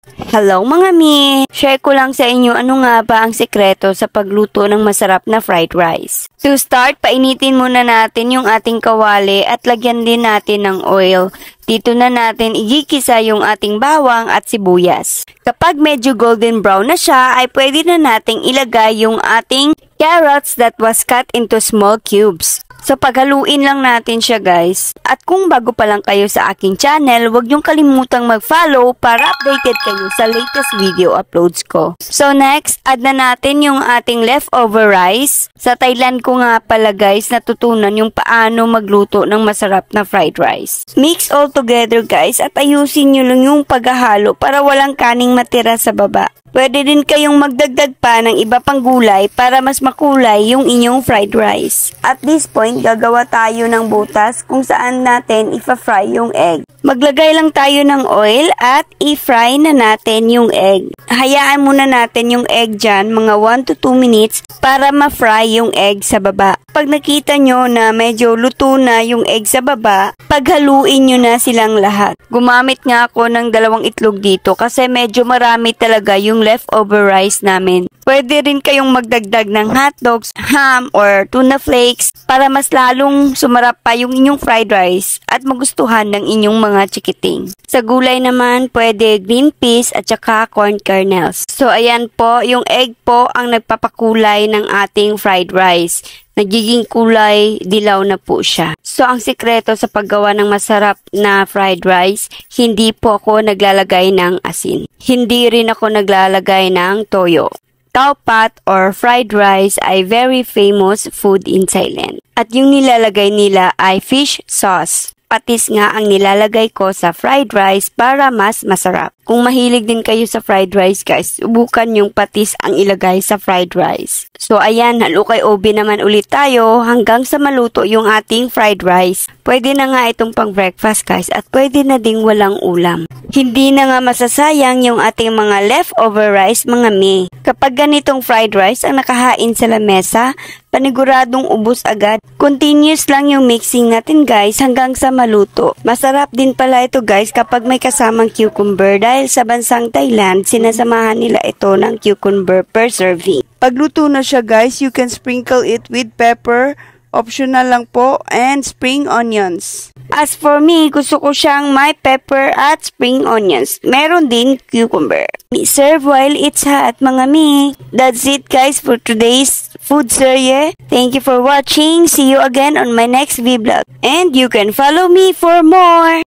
Hello mga mi! Share ko lang sa inyo ano nga ba ang sekreto sa pagluto ng masarap na fried rice. To start, painitin muna natin yung ating kawali at lagyan din natin ng oil. Dito na natin igigisa yung ating bawang at sibuyas. Kapag medyo golden brown na siya, ay pwede na nating ilagay yung ating carrots that was cut into small cubes. So paghaluin lang natin siya guys. At kung bago pa lang kayo sa aking channel, huwag niyong kalimutang mag-follow para updated kayo sa latest video uploads ko. So next, add na natin yung ating leftover rice. Sa Thailand ko nga pala guys natutunan yung paano magluto ng masarap na fried rice. Mix all together guys at ayusin nyo lang yung paghahalo para walang kaning matira sa baba. Pwede din kayong magdagdag pa ng iba pang gulay para mas makulay yung inyong fried rice. At this point, gagawa tayo ng butas kung saan natin ipa-fry yung egg. Maglagay lang tayo ng oil at i-fry na natin yung egg. Hayaan muna natin yung egg dyan mga 1 to 2 minutes para ma-fry yung egg sa baba. Pag nakita nyo na medyo luto na yung egg sa baba, paghaluin nyo na silang lahat. Gumamit nga ako ng 2 itlog dito kasi medyo marami talaga yung leftover rice namin. Pwede rin kayong magdagdag ng hotdogs, ham, or tuna flakes para mas lalong sumarap pa yung inyong fried rice at magustuhan ng inyong mga chikiting. Sa gulay naman, pwede green peas at saka corn kernels. So ayan po, yung egg po ang nagpapakulay ng ating fried rice. Nagiging kulay dilaw na po siya. So, ang sikreto sa paggawa ng masarap na fried rice, hindi po ako naglalagay ng asin. Hindi rin ako naglalagay ng toyo. Tau pat or fried rice ay very famous food in Thailand. At yung nilalagay nila ay fish sauce. Patis nga ang nilalagay ko sa fried rice para mas masarap. Kung mahilig din kayo sa fried rice guys, subukan yung patis ang ilagay sa fried rice. So ayan, halukay oven naman ulit tayo hanggang sa maluto yung ating fried rice. Pwede na nga itong pang breakfast guys at pwede na ding walang ulam. Hindi na nga masasayang yung ating mga leftover rice mga mi. Kapag ganitong fried rice ang nakahain sa lamesa, paniguradong ubos agad. Continuous lang yung mixing natin guys hanggang sa maluto. Masarap din pala ito guys kapag may kasamang cucumber dahil sa bansang Thailand, sinasamahan nila ito ng cucumber per serving. Pagluto na siya guys, you can sprinkle it with pepper, optional lang po, and spring onions. As for me, gusto ko siyang may pepper at spring onions. Meron din cucumber. Serve while it's hot mga mi. That's it guys for today's food serye. Thank you for watching. See you again on my next vlog. And you can follow me for more.